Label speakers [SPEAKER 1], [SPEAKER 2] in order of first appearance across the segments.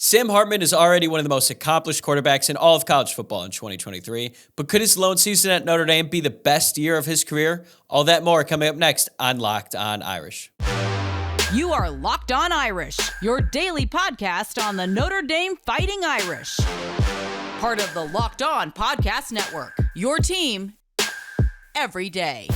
[SPEAKER 1] Sam Hartman is already one of the most accomplished quarterbacks in all of college football in 2023, but could his lone season at Notre Dame be the best year of his career? All that more coming up next on Locked On Irish.
[SPEAKER 2] You are Locked On Irish, your daily podcast on the Notre Dame Fighting Irish. Part of the Locked On Podcast Network, your team every day.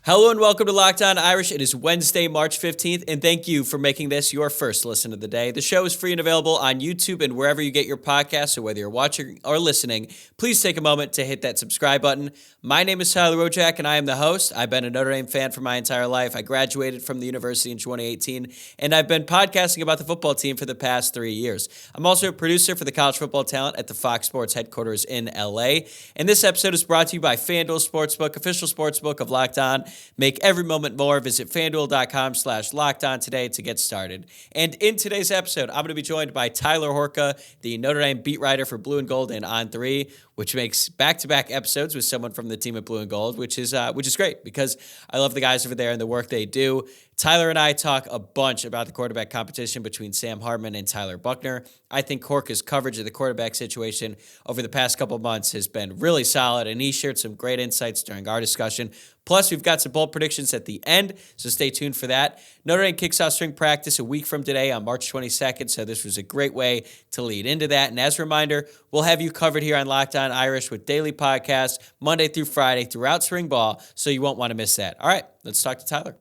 [SPEAKER 1] Hello and welcome to Locked On Irish. It is Wednesday, March 15th, and thank you for making this your first listen of the day. The show is free and available on YouTube and wherever you get your podcasts, so whether you're watching or listening, please take a moment to hit that subscribe button. My name is Tyler Wojciak, and I am the host. I've been a Notre Dame fan for my entire life. I graduated from the university in 2018, and I've been podcasting about the football team for the past 3 years. I'm also a producer for the college football talent at the Fox Sports headquarters in LA, and this episode is brought to you by FanDuel Sportsbook, official sportsbook of Locked On. Make every moment more. Visit FanDuel.com/LockedOn today to get started. And in today's episode, I'm going to be joined by Tyler Horka, the Notre Dame beat writer for Blue Gold and On3, which makes back-to-back episodes with someone from the team at Blue and Gold, which is great because I love the guys over there and the work they do. Tyler and I talk a bunch about the quarterback competition between Sam Hartman and Tyler Buchner. I think Horka's coverage of the quarterback situation over the past couple of months has been really solid, and he shared some great insights during our discussion. Plus, we've got some bold predictions at the end, so stay tuned for that. Notre Dame kicks off spring practice a week from today on March 22nd, so this was a great way to lead into that. And as a reminder, we'll have you covered here on Locked On Irish with daily podcasts Monday through Friday throughout spring ball, so you won't want to miss that. All right, let's talk to Tyler.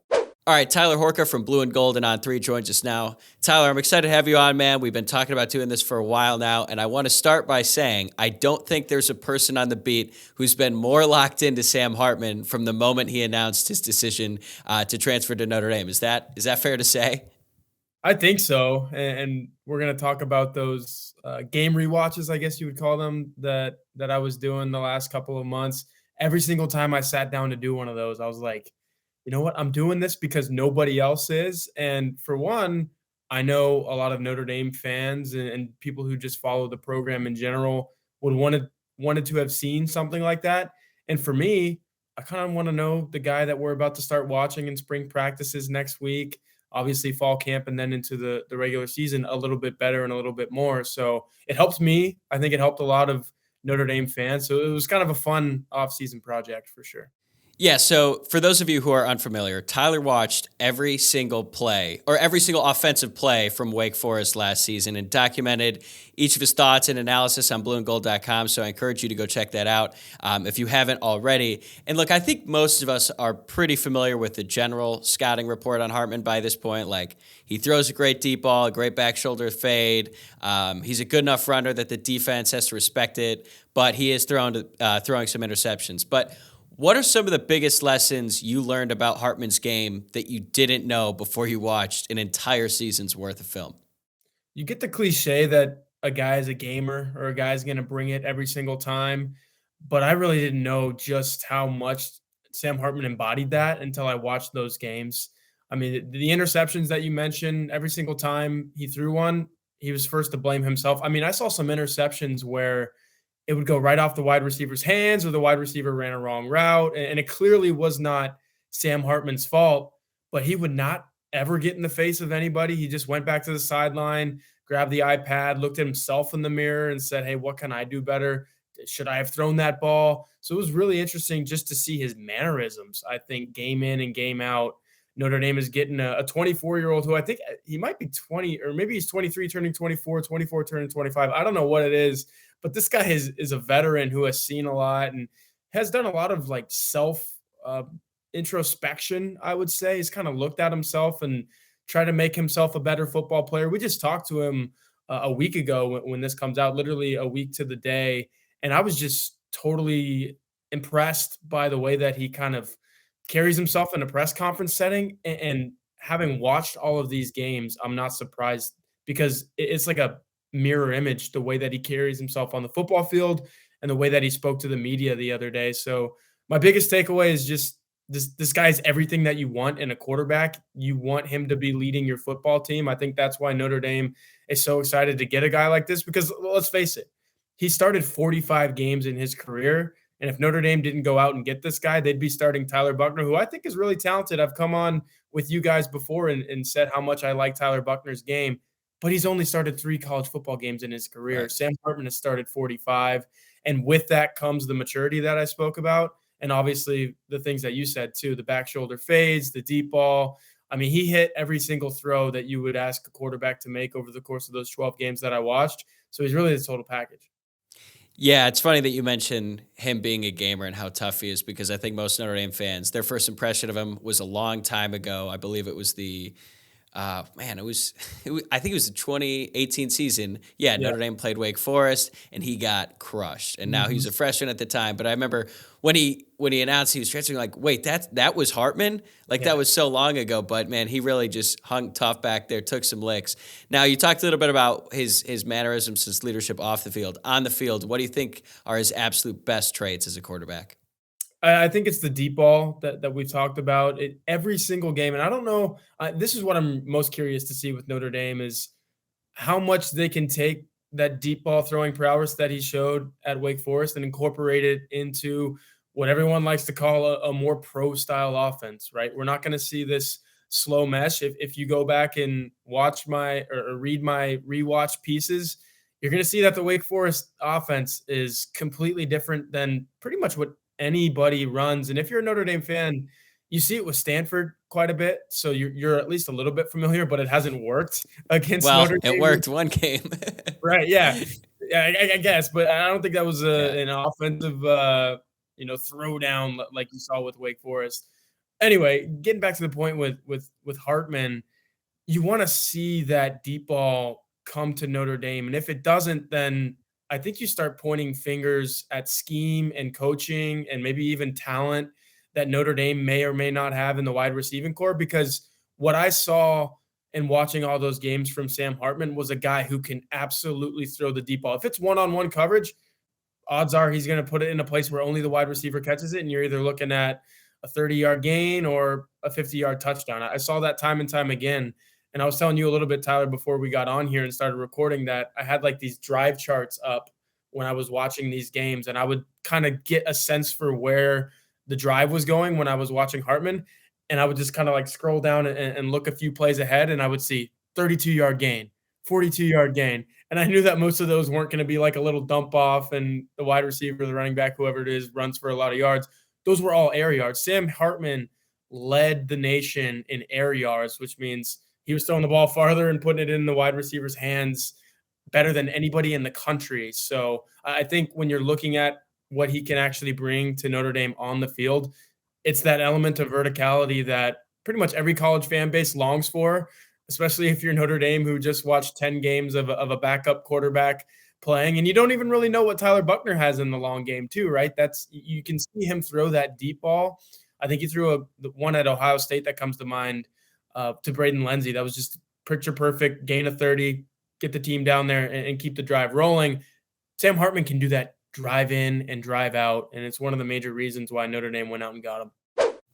[SPEAKER 1] All right, Tyler Horka from Blue and Gold and On3 joins us now. Tyler, I'm excited to have you on, man. We've been talking about doing this for a while now, and I want to start by saying I don't think there's a person on the beat who's been more locked into Sam Hartman from the moment he announced his decision to transfer to Notre Dame. Is that fair to say?
[SPEAKER 3] I think so, and we're going to talk about those game rewatches, I guess you would call them, that I was doing the last couple of months. Every single time I sat down to do one of those, I was like, you know what? I'm doing this because nobody else is. And for one, I know a lot of Notre Dame fans and people who just follow the program in general would wanted to have seen something like that. And for me, I kind of want to know the guy that we're about to start watching in spring practices next week, obviously fall camp, and then into the regular season a little bit better and a little bit more. So it helped me. I think it helped a lot of Notre Dame fans. So it was kind of a fun off-season project for sure.
[SPEAKER 1] Yeah, so for those of you who are unfamiliar, Tyler watched every single play or every single offensive play from Wake Forest last season and documented each of his thoughts and analysis on blueandgold.com, so I encourage you to go check that out if you haven't already. And look, I think most of us are pretty familiar with the general scouting report on Hartman by this point. Like, he throws a great deep ball, a great back shoulder fade. He's a good enough runner that the defense has to respect it, but he is throwing some interceptions. But what are some of the biggest lessons you learned about Hartman's game that you didn't know before you watched an entire season's worth of film?
[SPEAKER 3] You get the cliche that a guy is a gamer or a guy's going to bring it every single time, but I really didn't know just how much Sam Hartman embodied that until I watched those games. I mean, the interceptions that you mentioned, every single time he threw one, he was first to blame himself. I mean, I saw some interceptions where it would go right off the wide receiver's hands or the wide receiver ran a wrong route. And it clearly was not Sam Hartman's fault, but he would not ever get in the face of anybody. He just went back to the sideline, grabbed the iPad, looked at himself in the mirror and said, hey, what can I do better? Should I have thrown that ball? So it was really interesting just to see his mannerisms. I think game in and game out, Notre Dame is getting a 24-year-old who I think he might be 20, or maybe he's 23 turning 24, 24 turning 25. I don't know what it is. But this guy is a veteran who has seen a lot and has done a lot of like self introspection, I would say. He's kind of looked at himself and tried to make himself a better football player. We just talked to him a week ago when this comes out, literally a week to the day. And I was just totally impressed by the way that he kind of carries himself in a press conference setting. And having watched all of these games, I'm not surprised because it's like a mirror image, the way that he carries himself on the football field and the way that he spoke to the media the other day. So my biggest takeaway is just this guy's everything that you want in a quarterback. You want him to be leading your football team. I think that's why Notre Dame is so excited to get a guy like this because let's face it, he started 45 games in his career And if Notre Dame didn't go out and get this guy, they'd be starting Tyler Buchner, who I think is really talented. I've come on with you guys before and said how much I like Tyler Buchner's game, but he's only started 3 college football games in his career.
[SPEAKER 1] Right.
[SPEAKER 3] Sam Hartman has started 45. And with that comes the maturity that I spoke about. And obviously the things that you said too, the back shoulder fades, the deep ball. I mean, he hit every single throw that you would ask a quarterback to make over the course of those 12 games that I watched. So he's really the total package.
[SPEAKER 1] Yeah, it's funny that you mentioned him being a gamer and how tough he is, because I think most Notre Dame fans, their first impression of him was a long time ago. I believe it was I think it was the 2018 season. Yeah, Notre Dame played Wake Forest, and he got crushed. And now he's a freshman at the time. But I remember when he announced he was transferring, like, wait, that was Hartman? That was so long ago. But, man, he really just hung tough back there, took some licks. Now, you talked a little bit about his mannerisms, his leadership off the field. On the field, what do you think are his absolute best traits as a quarterback?
[SPEAKER 3] I think it's the deep ball that we've talked about every single game. And I don't know, this is what I'm most curious to see with Notre Dame is how much they can take that deep ball throwing prowess that he showed at Wake Forest and incorporate it into what everyone likes to call a more pro style offense, right? We're not going to see this slow mesh. If you go back and watch or read my rewatch pieces, you're going to see that the Wake Forest offense is completely different than pretty much what anybody runs. And if you're a Notre Dame fan, you see it with Stanford quite a bit. So you're at least a little bit familiar, but it hasn't worked against Notre Dame.
[SPEAKER 1] It worked one game.
[SPEAKER 3] Right. Yeah. I guess, but I don't think that was an offensive, throwdown like you saw with Wake Forest. Anyway, getting back to the point with Hartman, you want to see that deep ball come to Notre Dame. And if it doesn't, then I think you start pointing fingers at scheme and coaching and maybe even talent that Notre Dame may or may not have in the wide receiving core, because what I saw in watching all those games from Sam Hartman was a guy who can absolutely throw the deep ball. If it's one-on-one coverage, odds are he's going to put it in a place where only the wide receiver catches it, and you're either looking at a 30-yard gain or a 50-yard touchdown. I saw that time and time again. And I was telling you a little bit, Tyler, before we got on here and started recording, that I had like these drive charts up when I was watching these games, and I would kind of get a sense for where the drive was going when I was watching Hartman. And I would just kind of like scroll down and look a few plays ahead, and I would see 32-yard gain, 42-yard gain. And I knew that most of those weren't going to be like a little dump off and the wide receiver, the running back, whoever it is, runs for a lot of yards. Those were all air yards. Sam Hartman led the nation in air yards, which means he was throwing the ball farther and putting it in the wide receiver's hands better than anybody in the country. So I think when you're looking at what he can actually bring to Notre Dame on the field, it's that element of verticality that pretty much every college fan base longs for, especially if you're Notre Dame, who just watched 10 games of a backup quarterback playing. And you don't even really know what Tyler Buchner has in the long game too, right? You can see him throw that deep ball. I think he threw the one at Ohio State that comes to mind, to Braden Lindsey. That was just picture perfect, gain of 30, get the team down there and keep the drive rolling. Sam Hartman can do that drive in and drive out, and it's one of the major reasons why Notre Dame went out and got him.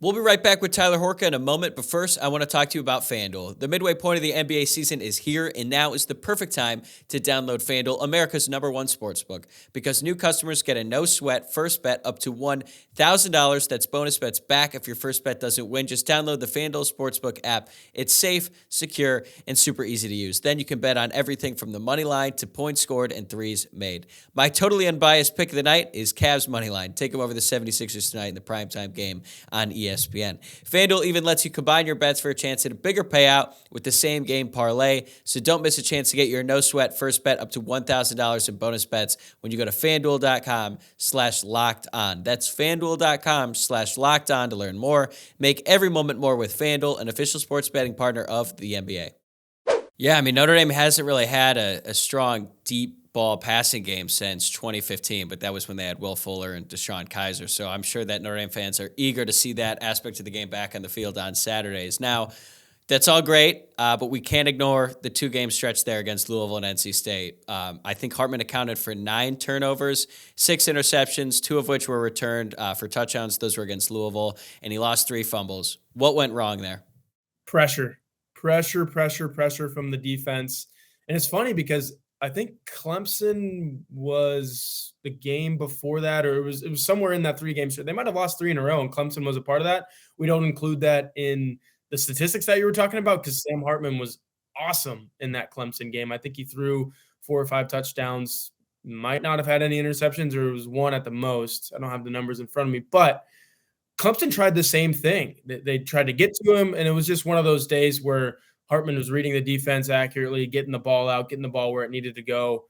[SPEAKER 1] We'll be right back with Tyler Horka in a moment, but first, I want to talk to you about FanDuel. The midway point of the NBA season is here, and now is the perfect time to download FanDuel, America's #1 sportsbook, because new customers get a no-sweat first bet up to $1,000. That's bonus bets back if your first bet doesn't win. Just download the FanDuel Sportsbook app. It's safe, secure, and super easy to use. Then you can bet on everything from the money line to points scored and threes made. My totally unbiased pick of the night is Cavs money line. Take them over the 76ers tonight in the primetime game on ESPN. FanDuel even lets you combine your bets for a chance at a bigger payout with the same game parlay. So don't miss a chance to get your no-sweat first bet up to $1,000 in bonus bets when you go to FanDuel.com/LockedOn. That's FanDuel.com/LockedOn to learn more. Make every moment more with FanDuel, an official sports betting partner of the NBA. Yeah, I mean, Notre Dame hasn't really had a strong, deep ball passing game since 2015, but that was when they had Will Fuller and Deshaun Kaiser. So I'm sure that Notre Dame fans are eager to see that aspect of the game back on the field on Saturdays. Now, that's all great, but we can't ignore the 2-game stretch there against Louisville and NC State. I think Hartman accounted for 9 turnovers, 6 interceptions, 2 of which were returned for touchdowns. Those were against Louisville, and he lost 3 fumbles. What went wrong there?
[SPEAKER 3] Pressure from the defense. And it's funny because I think Clemson was the game before that, or it was somewhere in that 3-game stretch. They might have lost 3 in a row, and Clemson was a part of that. We don't include that in the statistics that you were talking about because Sam Hartman was awesome in that Clemson game. I think he threw 4 or 5 touchdowns, might not have had any interceptions, or it was 1 at the most. I don't have the numbers in front of me, but Clemson tried the same thing. They tried to get to him, and it was just one of those days where Hartman was reading the defense accurately, getting the ball out, getting the ball where it needed to go.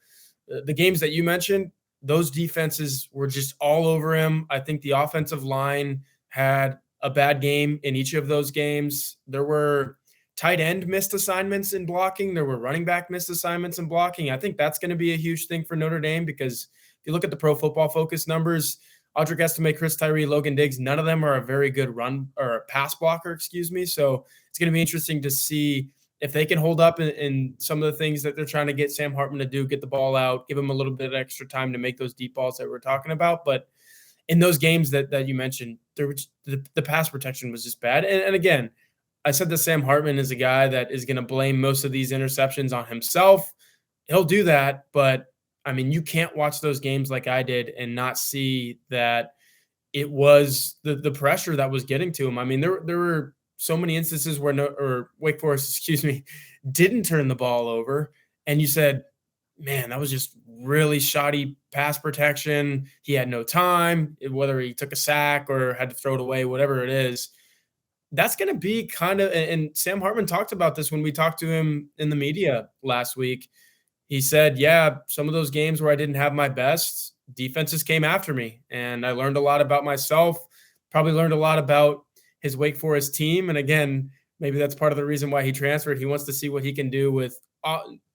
[SPEAKER 3] The games that you mentioned, those defenses were just all over him. I think the offensive line had a bad game in each of those games. There were tight end missed assignments in blocking. There were running back missed assignments in blocking. I think that's going to be a huge thing for Notre Dame because if you look at the Pro Football Focus numbers, Audric Estime, Chris Tyree, Logan Diggs, none of them are a very good run or pass blocker, excuse me. So it's going to be interesting to see if they can hold up in some of the things that they're trying to get Sam Hartman to do, get the ball out, give him a little bit of extra time to make those deep balls that we're talking about. But in those games that you mentioned, the pass protection was just bad. And again, I said that Sam Hartman is a guy that is going to blame most of these interceptions on himself. He'll do that, but I mean, you can't watch those games like I did and not see that it was the pressure that was getting to him. I mean, there were so many instances where Wake Forest, excuse me, didn't turn the ball over. And you said, man, that was just really shoddy pass protection. He had no time, whether he took a sack or had to throw it away, whatever it is. That's going to be kind of, and Sam Hartman talked about this when we talked to him in the media last week. He said, yeah, some of those games where I didn't have my best, defenses came after me. And I learned a lot about myself, probably learned a lot about his Wake Forest team. And again, maybe that's part of the reason why he transferred. He wants to see what he can do with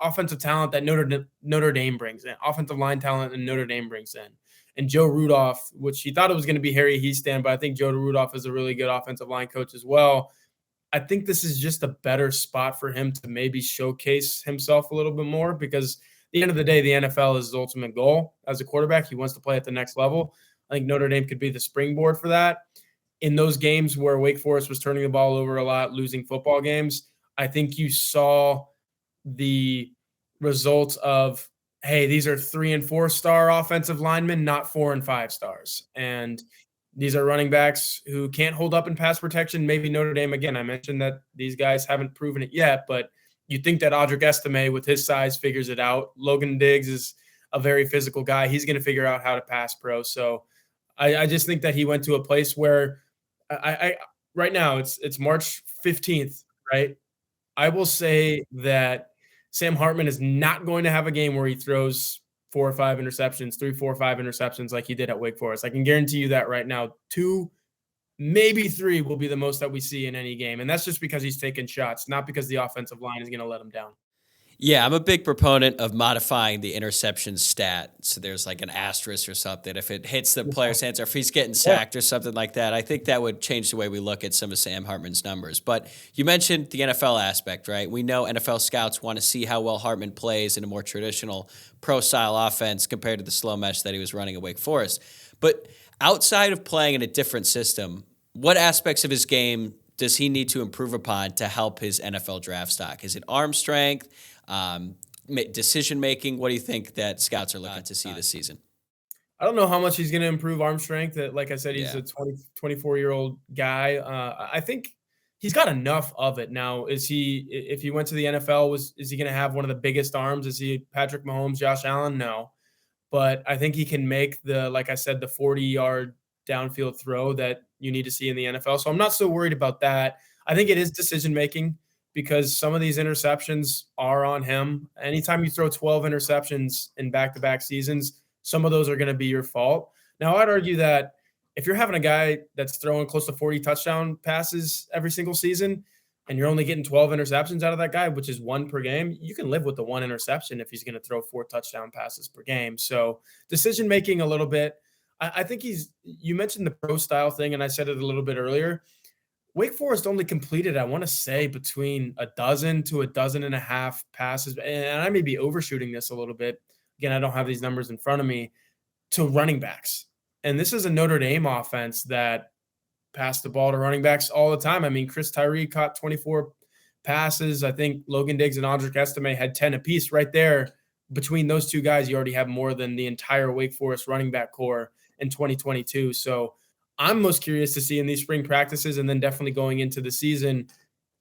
[SPEAKER 3] offensive talent that Notre Dame brings in, offensive line talent and Notre Dame brings in. And Joe Rudolph, which he thought it was going to be Harry Heastan, but I think Joe Rudolph is a really good offensive line coach as well. I think this is just a better spot for him to maybe showcase himself a little bit more because at the end of the day, the NFL is his ultimate goal as a quarterback. He wants to play at the next level. I think Notre Dame could be the springboard for that. In those games where Wake Forest was turning the ball over a lot, losing football games, I think you saw the results of, hey, these are 3- and 4-star offensive linemen, not 4- and 5-stars. And these are running backs who can't hold up in pass protection. Maybe Notre Dame, again, I mentioned that these guys haven't proven it yet, but you think that Audric Estime with his size figures it out. Logan Diggs is a very physical guy. He's going to figure out how to pass pro. So I just think that he went to a place where I right now it's March 15th, right? I will say that Sam Hartman is not going to have a game where he throws 4 or 5 interceptions, 3, 4, 5 interceptions like he did at Wake Forest. I can guarantee you that right now. 2, maybe 3 will be the most that we see in any game. And that's just because he's taking shots, not because the offensive line is going to let him down.
[SPEAKER 1] Yeah, I'm a big proponent of modifying the interception stat. So there's like an asterisk or something. If it hits the player's hands or if he's getting sacked or something like that, I think that would change the way we look at some of Sam Hartman's numbers. But you mentioned the NFL aspect, right? We know NFL scouts want to see how well Hartman plays in a more traditional pro-style offense compared to the slow mesh that he was running at Wake Forest. But outside of playing in a different system, what aspects of his game does he need to improve upon to help his NFL draft stock? Is it arm strength? Decision-making? What do you think that scouts are looking to see this season?
[SPEAKER 3] I don't know how much he's going to improve arm strength. Like I said, he's a 24-year-old guy. I think he's got enough of it now. If he went to the NFL, is he going to have one of the biggest arms? Is he Patrick Mahomes, Josh Allen? No. But I think he can make like I said, the 40-yard downfield throw that you need to see in the NFL. So I'm not so worried about that. I think it is decision-making, because some of these interceptions are on him. Anytime you throw 12 interceptions in back-to-back seasons, some of those are going to be your fault. Now, I'd argue that if you're having a guy that's throwing close to 40 touchdown passes every single season and you're only getting 12 interceptions out of that guy, which is 1 per game, you can live with the 1 interception if he's going to throw 4 touchdown passes per game. So decision-making a little bit. I think you mentioned the pro-style thing, and I said it a little bit earlier. Wake Forest only completed, I want to say, between a dozen to a dozen and a half passes. And I may be overshooting this a little bit. Again, I don't have these numbers in front of me, to running backs. And this is a Notre Dame offense that passed the ball to running backs all the time. I mean, Chris Tyree caught 24 passes. I think Logan Diggs and Audric Estime had 10 apiece right there. between those two guys, you already have more than the entire Wake Forest running back core in 2022. So I'm most curious to see in these spring practices and then definitely going into the season,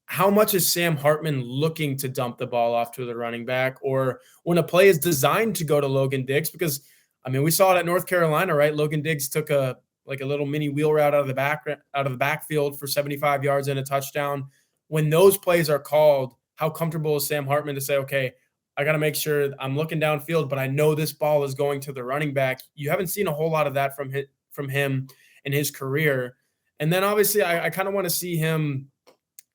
[SPEAKER 3] how much is Sam Hartman looking to dump the ball off to the running back, or when a play is designed to go to Logan Diggs? Because, I mean, we saw it at North Carolina, right? Logan Diggs took a little mini wheel route out of the backfield for 75 yards and a touchdown. When those plays are called, how comfortable is Sam Hartman to say, okay, I got to make sure I'm looking downfield, but I know this ball is going to the running back? You haven't seen a whole lot of that from him in his career. And then obviously I kind of want to see him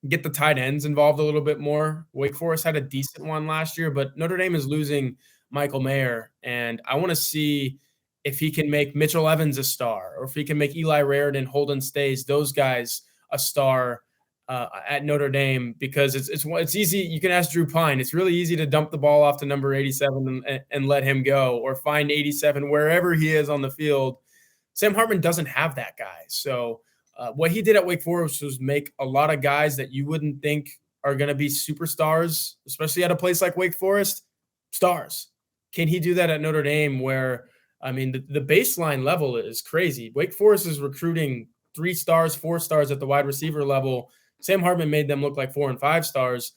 [SPEAKER 3] get the tight ends involved a little bit more. Wake Forest had a decent one last year, but Notre Dame is losing Michael Mayer. And I want to see if he can make Mitchell Evans a star, or if he can make Eli Raridan, Holden Stays, those guys a star at Notre Dame, because it's easy. You can ask Drew Pine. It's really easy to dump the ball off to number 87 and let him go, or find 87 wherever he is on the field. Sam Hartman doesn't have that guy. So what he did at Wake Forest was make a lot of guys that you wouldn't think are going to be superstars, especially at a place like Wake Forest, stars. Can he do that at Notre Dame, where, I mean, the baseline level is crazy? Wake Forest is recruiting 3 stars, 4 stars at the wide receiver level. Sam Hartman made them look like 4 and 5 stars.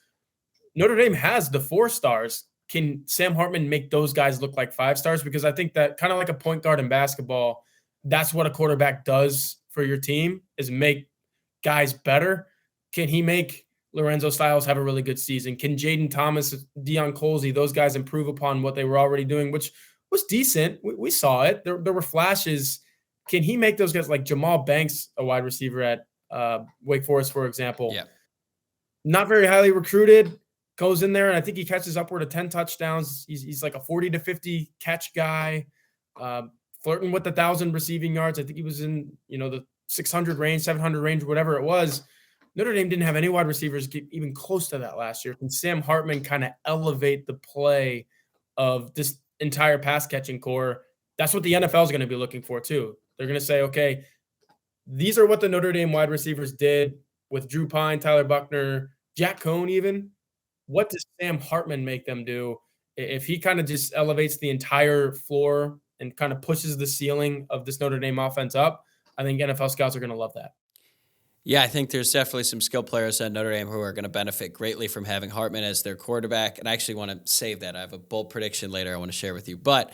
[SPEAKER 3] Notre Dame has the 4 stars. Can Sam Hartman make those guys look like 5 stars? Because I think that, kind of like a point guard in basketball, that's what a quarterback does for your team, is make guys better. Can he make Lorenzo Styles have a really good season? Can Jaden Thomas, Deion Colsey, those guys improve upon what they were already doing, which was decent? We saw it. There were flashes. Can he make those guys, like Jamal Banks, a wide receiver at Wake Forest, for example?
[SPEAKER 1] Yeah.
[SPEAKER 3] Not very highly recruited, goes in there, and I think he catches upward of 10 touchdowns. He's like a 40 to 50 catch guy, flirting with 1,000 receiving yards. I think he was in, the 600 range, 700 range, whatever it was. Notre Dame didn't have any wide receivers get even close to that last year. Can Sam Hartman kind of elevate the play of this entire pass catching core? That's what the NFL is going to be looking for too. They're going to say, okay, these are what the Notre Dame wide receivers did with Drew Pine, Tyler Buchner, Jack Cohn even. What does Sam Hartman make them do? If he kind of just elevates the entire floor and kind of pushes the ceiling of this Notre Dame offense up, I think NFL scouts are going to love that.
[SPEAKER 1] Yeah, I think there's definitely some skill players at Notre Dame who are going to benefit greatly from having Hartman as their quarterback. And I actually want to save that. I have a bold prediction later I want to share with you. But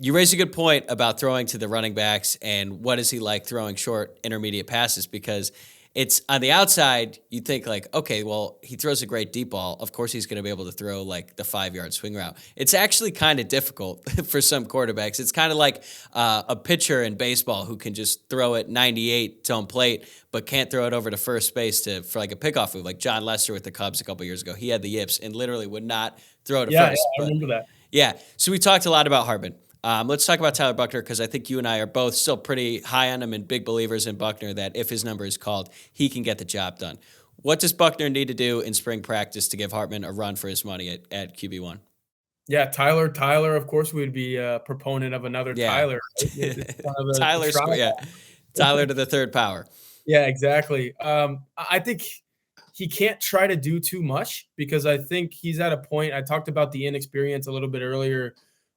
[SPEAKER 1] you raised a good point about throwing to the running backs and what is he like throwing short, intermediate passes, because it's on the outside, you think like, okay, well, he throws a great deep ball. Of course, he's going to be able to throw like the 5-yard swing route. It's actually kind of difficult for some quarterbacks. It's kind of like a pitcher in baseball who can just throw it 98 to home plate, but can't throw it over to first base for like a pickoff move, like John Lester with the Cubs a couple years ago. He had the yips and literally would not throw to first.
[SPEAKER 3] Yeah, I remember that.
[SPEAKER 1] Yeah, so we talked a lot about Hartman. Let's talk about Tyler Buchner, because I think you and I are both still pretty high on him and big believers in Buchner, that if his number is called, he can get the job done. What does Buchner need to do in spring practice to give Hartman a run for his money at QB1?
[SPEAKER 3] Yeah, Tyler, of course, we'd be a proponent of another Tyler.
[SPEAKER 1] Tyler to the third power.
[SPEAKER 3] Yeah, exactly. I think he can't try to do too much, because I think he's at a point, I talked about the inexperience a little bit earlier,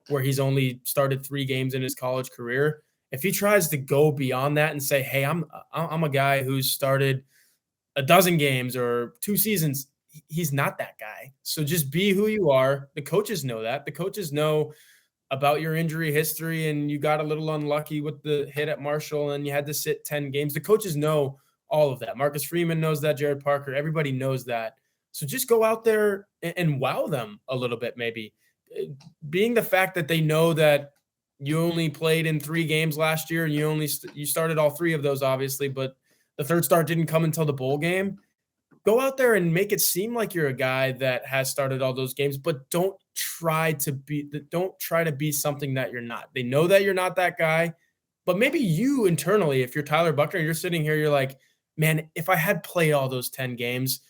[SPEAKER 3] where he's only started 3 games in his college career. If he tries to go beyond that and say, hey, I'm a guy who's started a dozen games or 2 seasons, he's not that guy. So just be who you are. The coaches know that. The coaches know about your injury history, and you got a little unlucky with the hit at Marshall and you had to sit 10 games. The coaches know all of that. Marcus Freeman knows that. Gerad Parker, everybody knows that. So just go out there and wow them a little bit, maybe. Being the fact that they know that you only played in 3 games last year, and you started all 3 of those, obviously, but the third start didn't come until the bowl game. Go out there and make it seem like you're a guy that has started all those games, but don't try to be something that you're not. They know that you're not that guy, but maybe you internally, if you're Tyler Buchner, you're sitting here, you're like, man, if I had played all those 10 games,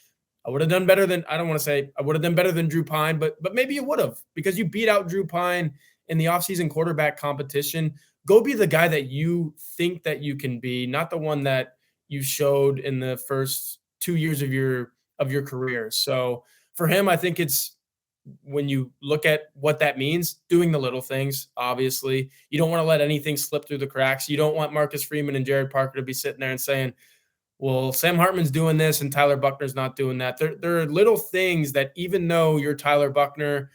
[SPEAKER 3] I would have done better than, I don't want to say I would have done better than Drew Pine, but maybe you would have, because you beat out Drew Pine in the offseason quarterback competition. Go be the guy that you think that you can be, not the one that you showed in the first 2 years of your career. So for him, I think it's when you look at what that means, doing the little things, obviously. You don't want to let anything slip through the cracks. You don't want Marcus Freeman and Gerad Parker to be sitting there and saying, well, Sam Hartman's doing this and Tyler Buchner's not doing that. There are little things that even though you're Tyler Buchner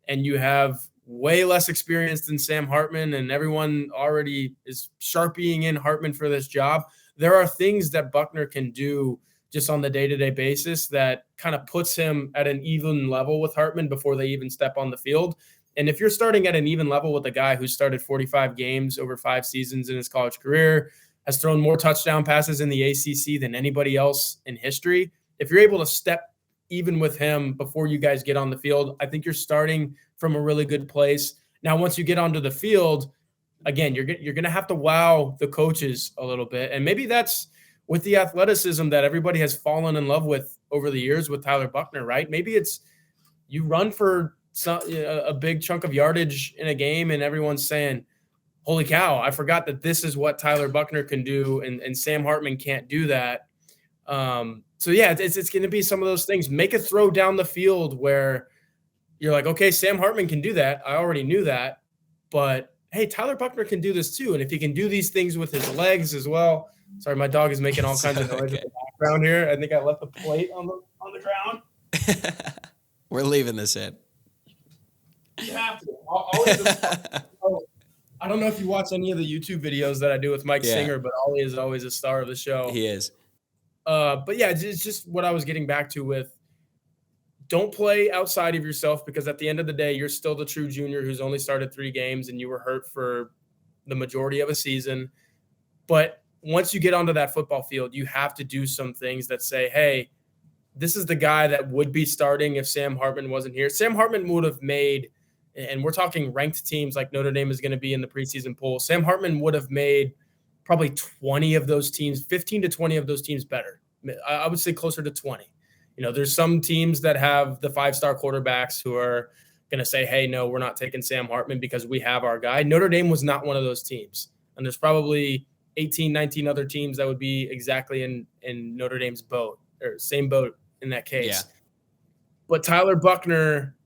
[SPEAKER 3] and you have way less experience than Sam Hartman and everyone already is sharpieing in Hartman for this job, there are things that Buchner can do just on the day-to-day basis that kind of puts him at an even level with Hartman before they even step on the field. And if you're starting at an even level with a guy who started 45 games over 5 seasons in his college career, has thrown more touchdown passes in the ACC than anybody else in history, if you're able to step even with him before you guys get on the field, I think you're starting from a really good place. Now, once you get onto the field, again, you're going to have to wow the coaches a little bit. And maybe that's with the athleticism that everybody has fallen in love with over the years with Tyler Buchner, right? Maybe it's you run for a big chunk of yardage in a game and everyone's saying, holy cow, I forgot that this is what Tyler Buchner can do and Sam Hartman can't do that. So, yeah, it's going to be some of those things. Make a throw down the field where you're like, okay, Sam Hartman can do that. I already knew that. But, hey, Tyler Buchner can do this too. And if he can do these things with his legs as well. Sorry, my dog is making all kinds of noise in the background here. I think I left the plate on the ground.
[SPEAKER 1] We're leaving this in.
[SPEAKER 3] You have to. I don't know if you watch any of the YouTube videos that I do with Mike Singer, but Ollie is always a star of the show.
[SPEAKER 1] He is.
[SPEAKER 3] But yeah, it's just what I was getting back to with don't play outside of yourself because at the end of the day, you're still the true junior who's only started 3 games and you were hurt for the majority of a season. But once you get onto that football field, you have to do some things that say, hey, this is the guy that would be starting if Sam Hartman wasn't here. Sam Hartman would have made, and we're talking ranked teams like Notre Dame is going to be in the preseason poll. Sam Hartman would have made probably 20 of those teams, 15 to 20 of those teams better. I would say closer to 20. You know, there's some teams that have the 5-star quarterbacks who are going to say, hey, no, we're not taking Sam Hartman because we have our guy. Notre Dame was not one of those teams. And there's probably 18, 19 other teams that would be exactly in Notre Dame's boat or same boat in that case.
[SPEAKER 1] Yeah.
[SPEAKER 3] But Tyler Buchner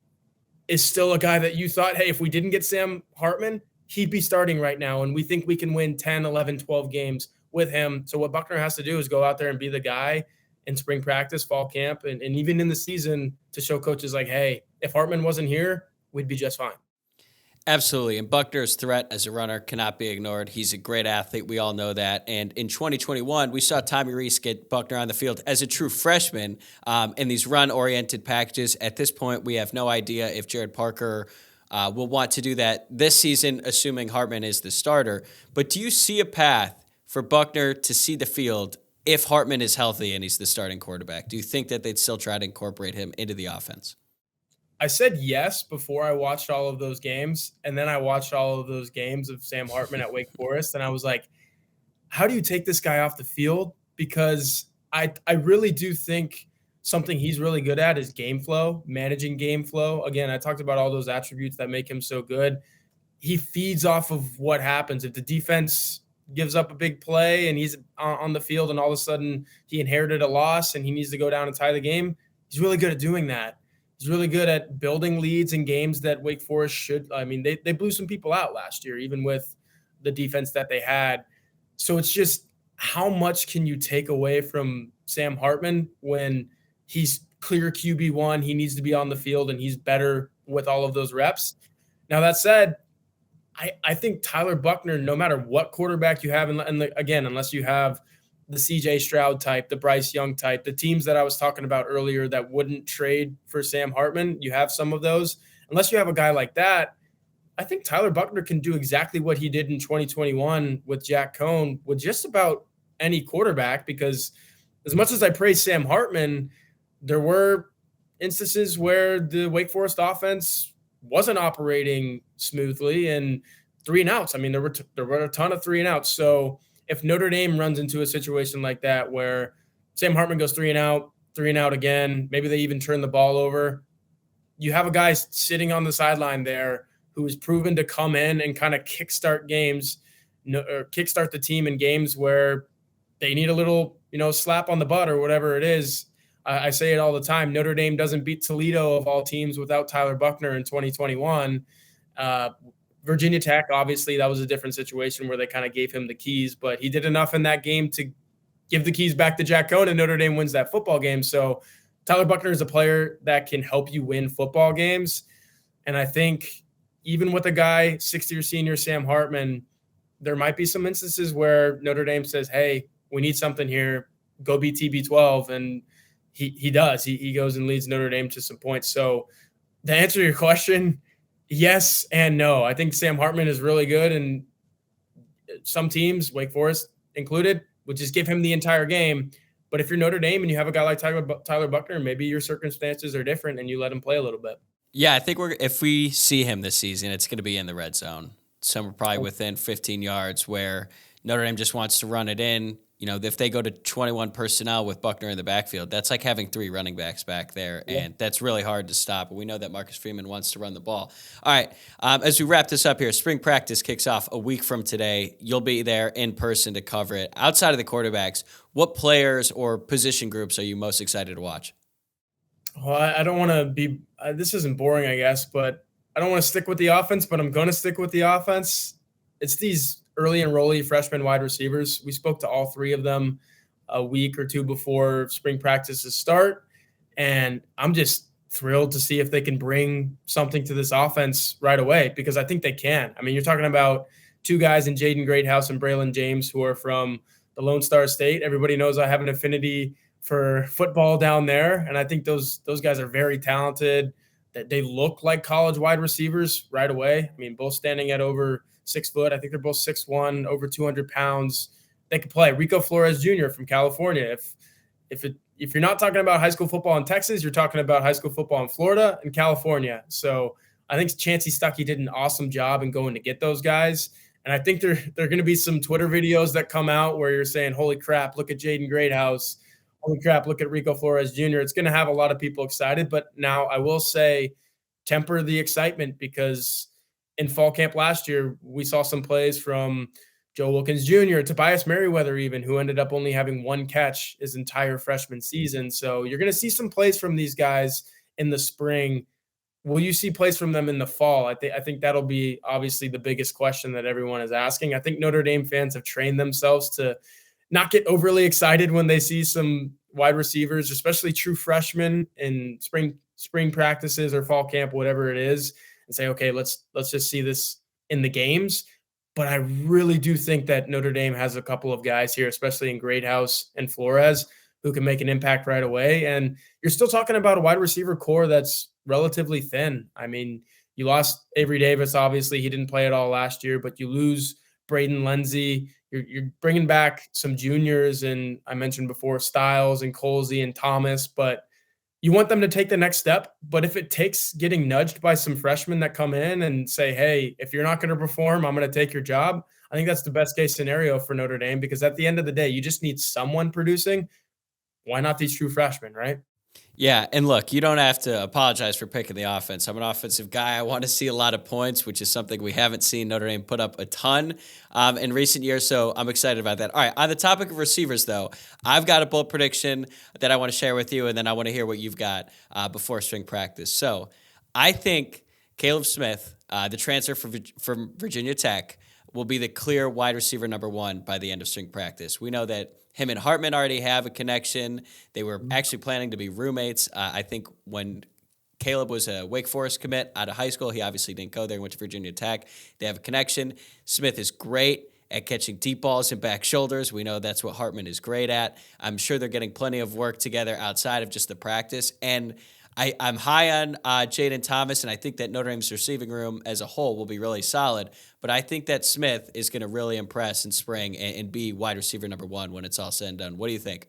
[SPEAKER 3] is still a guy that you thought, hey, if we didn't get Sam Hartman, he'd be starting right now. And we think we can win 10, 11, 12 games with him. So what Buchner has to do is go out there and be the guy in spring practice, fall camp, and even in the season to show coaches like, hey, if Hartman wasn't here, we'd be just fine.
[SPEAKER 1] Absolutely. And Buchner's threat as a runner cannot be ignored. He's a great athlete. We all know that. And in 2021, we saw Tommy Rees get Buchner on the field as a true freshman in these run-oriented packages. At this point, we have no idea if Gerad Parker will want to do that this season, assuming Hartman is the starter. But do you see a path for Buchner to see the field if Hartman is healthy and he's the starting quarterback? Do you think that they'd still try to incorporate him into the offense?
[SPEAKER 3] I said yes before I watched all of those games, and then I watched all of those games of Sam Hartman at Wake Forest, and I was like, how do you take this guy off the field? Because I really do think something he's really good at is game flow, managing game flow. Again, I talked about all those attributes that make him so good. He feeds off of what happens. If the defense gives up a big play and he's on the field and all of a sudden he inherited a loss and he needs to go down and tie the game, he's really good at doing that. He's really good at building leads in games that Wake Forest should. I mean, they blew some people out last year, even with the defense that they had. So it's just how much can you take away from Sam Hartman when he's clear QB1, he needs to be on the field, and he's better with all of those reps. Now, that said, I think Tyler Buchner, no matter what quarterback you have, and again, unless you have the CJ Stroud type, the Bryce Young type, the teams that I was talking about earlier that wouldn't trade for Sam Hartman, you have some of those. Unless you have a guy like that, I think Tyler Buchner can do exactly what he did in 2021 with Jack Cohn with just about any quarterback, because as much as I praise Sam Hartman, there were instances where the Wake Forest offense wasn't operating smoothly and 3-and-outs. I mean, there were a ton of 3-and-outs. So if Notre Dame runs into a situation like that where Sam Hartman goes 3-and-out again, maybe they even turn the ball over, you have a guy sitting on the sideline there who is proven to come in and kind of kickstart games, or kickstart the team in games where they need a little, slap on the butt or whatever it is. I say it all the time. Notre Dame doesn't beat Toledo of all teams without Tyler Buchner in 2021. Virginia Tech, obviously, that was a different situation where they kind of gave him the keys, but he did enough in that game to give the keys back to Jack Cohn, and Notre Dame wins that football game. So Tyler Buchner is a player that can help you win football games. And I think even with a guy, 6th-year senior Sam Hartman, there might be some instances where Notre Dame says, hey, we need something here. Go beat TB12. And he does. He goes and leads Notre Dame to some points. So to answer your question, yes and no. I think Sam Hartman is really good, and some teams, Wake Forest included, would just give him the entire game. But if you're Notre Dame and you have a guy like Tyler Buchner, maybe your circumstances are different and you let him play a little bit.
[SPEAKER 1] Yeah, I think if we see him this season, it's going to be in the red zone. Somewhere probably within 15 yards where Notre Dame just wants to run it in. You know, if they go to 21 personnel with Buchner in the backfield, that's like having 3 running backs back there, and that's really hard to stop. But we know that Marcus Freeman wants to run the ball. All right, as we wrap this up here, spring practice kicks off a week from today. You'll be there in person to cover it. Outside of the quarterbacks, what players or position groups are you most excited to watch?
[SPEAKER 3] Well, I don't want to be this isn't boring, I guess, but I don't want to stick with the offense, but I'm going to stick with the offense. It's these early enrollee freshman wide receivers. We spoke to all 3 of them a week or 2 before spring practices start, and I'm just thrilled to see if they can bring something to this offense right away, because I think they can. I mean, you're talking about 2 guys in Jaden Greathouse and Braylon James who are from the Lone Star State. Everybody knows I have an affinity for football down there, and I think those guys are very talented. That they look like college wide receivers right away. I mean, both standing at over 6 foot. I think they're both 6'1", over 200 pounds. They could play. Rico Flores Jr. from California. If you're not talking about high school football in Texas, you're talking about high school football in Florida and California. So I think Chancey Stuckey did an awesome job in going to get those guys. And I think there are going to be some Twitter videos that come out where you're saying, holy crap, look at Jaden Greathouse. Holy crap, look at Rico Flores Jr. It's going to have a lot of people excited. But now I will say, temper the excitement, because in fall camp last year, we saw some plays from Joe Wilkins Jr., Tobias Merriweather even, who ended up only having 1 catch his entire freshman season. So you're going to see some plays from these guys in the spring. Will you see plays from them in the fall? I think that'll be obviously the biggest question that everyone is asking. I think Notre Dame fans have trained themselves to not get overly excited when they see some wide receivers, especially true freshmen in spring practices or fall camp, whatever it is, and say, okay, let's just see this in the games. But I really do think that Notre Dame has a couple of guys here, especially in Greathouse and Flores, who can make an impact right away. And you're still talking about a wide receiver core that's relatively thin. I mean, you lost Avery Davis, obviously. He didn't play at all last year, but you lose Braden Lenzy. You're bringing back some juniors, and I mentioned before Styles and Colsey and Thomas, but you want them to take the next step. But if it takes getting nudged by some freshmen that come in and say, hey, if you're not going to perform, I'm going to take your job, I think that's the best case scenario for Notre Dame, because at the end of the day, you just need someone producing. Why not these true freshmen, right?
[SPEAKER 1] Yeah, and look, you don't have to apologize for picking the offense. I'm an offensive guy. I want to see a lot of points, which is something we haven't seen Notre Dame put up a ton in recent years, so I'm excited about that. All right, on the topic of receivers, though, I've got a bold prediction that I want to share with you, and then I want to hear what you've got before spring practice. So I think Caleb Smith, the transfer from Virginia Tech, will be the clear wide receiver number 1 by the end of spring practice. We know that him and Hartman already have a connection. They were actually planning to be roommates. I think when Caleb was a Wake Forest commit out of high school, he obviously didn't go there and went to Virginia Tech. They have a connection. Smith is great at catching deep balls and back shoulders. We know that's what Hartman is great at. I'm sure they're getting plenty of work together outside of just the practice. And I'm high on Jaden Thomas, and I think that Notre Dame's receiving room as a whole will be really solid. But I think that Smith is going to really impress in spring and be wide receiver number 1 when it's all said and done. What do you think?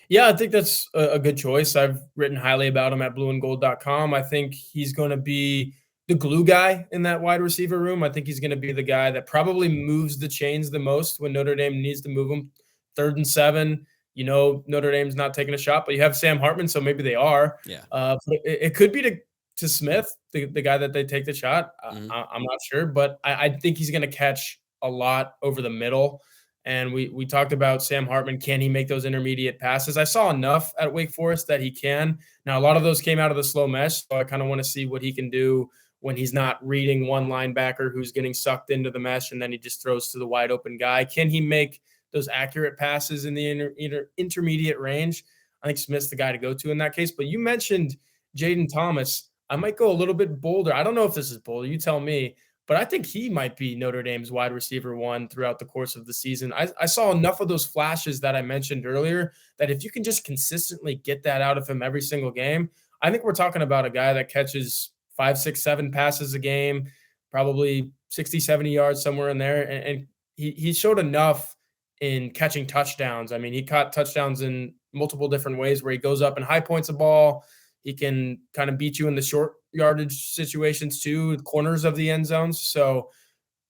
[SPEAKER 3] Yeah, I think that's a good choice. I've written highly about him at blueandgold.com. I think he's going to be the glue guy in that wide receiver room. I think he's going to be the guy that probably moves the chains the most when Notre Dame needs to move them. 3rd and 7. You know, Notre Dame's not taking a shot, but you have Sam Hartman, so maybe they are.
[SPEAKER 1] Yeah.
[SPEAKER 3] But it could be to Smith, the guy that they take the shot. I'm not sure, but I think he's going to catch a lot over the middle. And we talked about Sam Hartman. Can he make those intermediate passes? I saw enough at Wake Forest that he can. Now, a lot of those came out of the slow mesh, so I kind of want to see what he can do when he's not reading one linebacker who's getting sucked into the mesh and then he just throws to the wide open guy. Can he make those accurate passes in the intermediate range? I think Smith's the guy to go to in that case. But you mentioned Jaden Thomas. I might go a little bit bolder. I don't know if this is bolder. You tell me. But I think he might be Notre Dame's wide receiver one throughout the course of the season. I saw enough of those flashes that I mentioned earlier that if you can just consistently get that out of him every single game, I think we're talking about a guy that catches 5, 6, 7 passes a game, probably 60, 70 yards somewhere in there. And he showed enough in catching touchdowns. I mean, he caught touchdowns in multiple different ways where he goes up and high points a ball. He can kind of beat you in the short yardage situations too, corners of the end zones. So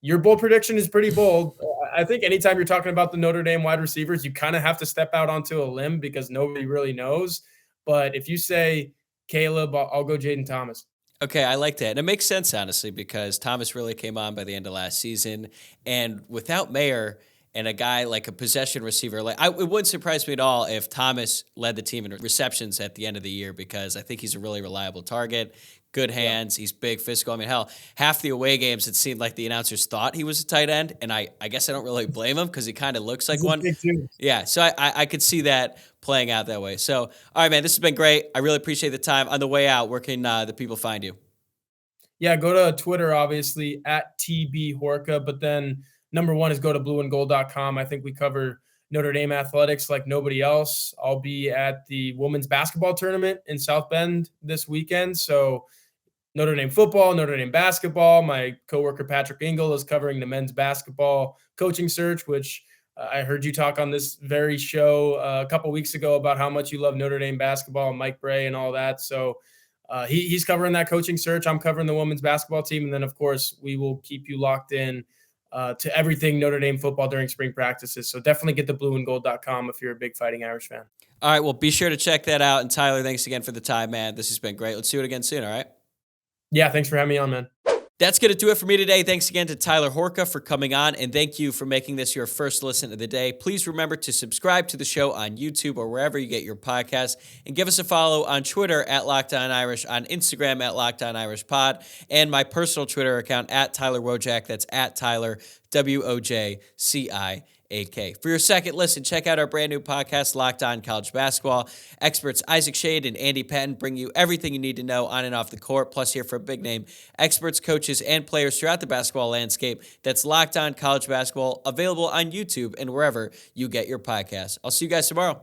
[SPEAKER 3] your bold prediction is pretty bold. I think anytime you're talking about the Notre Dame wide receivers, you kind of have to step out onto a limb because nobody really knows. But if you say Caleb, I'll go Jaden Thomas.
[SPEAKER 1] Okay, I like that. And it makes sense, honestly, because Thomas really came on by the end of last season. And without Mayer and a guy like a possession receiver, it wouldn't surprise me at all if Thomas led the team in receptions at the end of the year because I think he's a really reliable target. Good hands. He's big, physical. I mean, hell, half the away games, it seemed like the announcers thought he was a tight end. And I guess I don't really blame him because he kind of looks like one. Yeah, so I could see that playing out that way. So, all right, man, this has been great. I really appreciate the time. On the way out, where can the people find you?
[SPEAKER 3] Yeah, go to Twitter, obviously, at TB Horka. But then number one is go to blueandgold.com. I think we cover Notre Dame athletics like nobody else. I'll be at the women's basketball tournament in South Bend this weekend. So Notre Dame football, Notre Dame basketball. My coworker Patrick Engel is covering the men's basketball coaching search, which I heard you talk on this very show a couple weeks ago about how much you love Notre Dame basketball and Mike Bray and all that. So he's covering that coaching search. I'm covering the women's basketball team. And then, of course, we will keep you locked in to everything Notre Dame football during spring practices. So definitely get to blueandgold.com if you're a big Fighting Irish fan.
[SPEAKER 1] All right, well, be sure to check that out. And Tyler, thanks again for the time, man. This has been great. Let's do it again soon, all right?
[SPEAKER 3] Yeah, thanks for having me on, man.
[SPEAKER 1] That's going to do it for me today. Thanks again to Tyler Horka for coming on, and thank you for making this your first listen of the day. Please remember to subscribe to the show on YouTube or wherever you get your podcasts, and give us a follow on Twitter at Locked On Irish, on Instagram at Locked On Irish Pod, and my personal Twitter account at Tyler Wojciak. That's at Tyler WOJCIAK. For your second listen, check out our brand new podcast, Locked On College Basketball. Experts Isaac Shade and Andy Patton bring you everything you need to know on and off the court, plus hear from big name experts, coaches, and players throughout the basketball landscape. That's Locked On College Basketball, available on YouTube and wherever you get your podcasts. I'll see you guys tomorrow.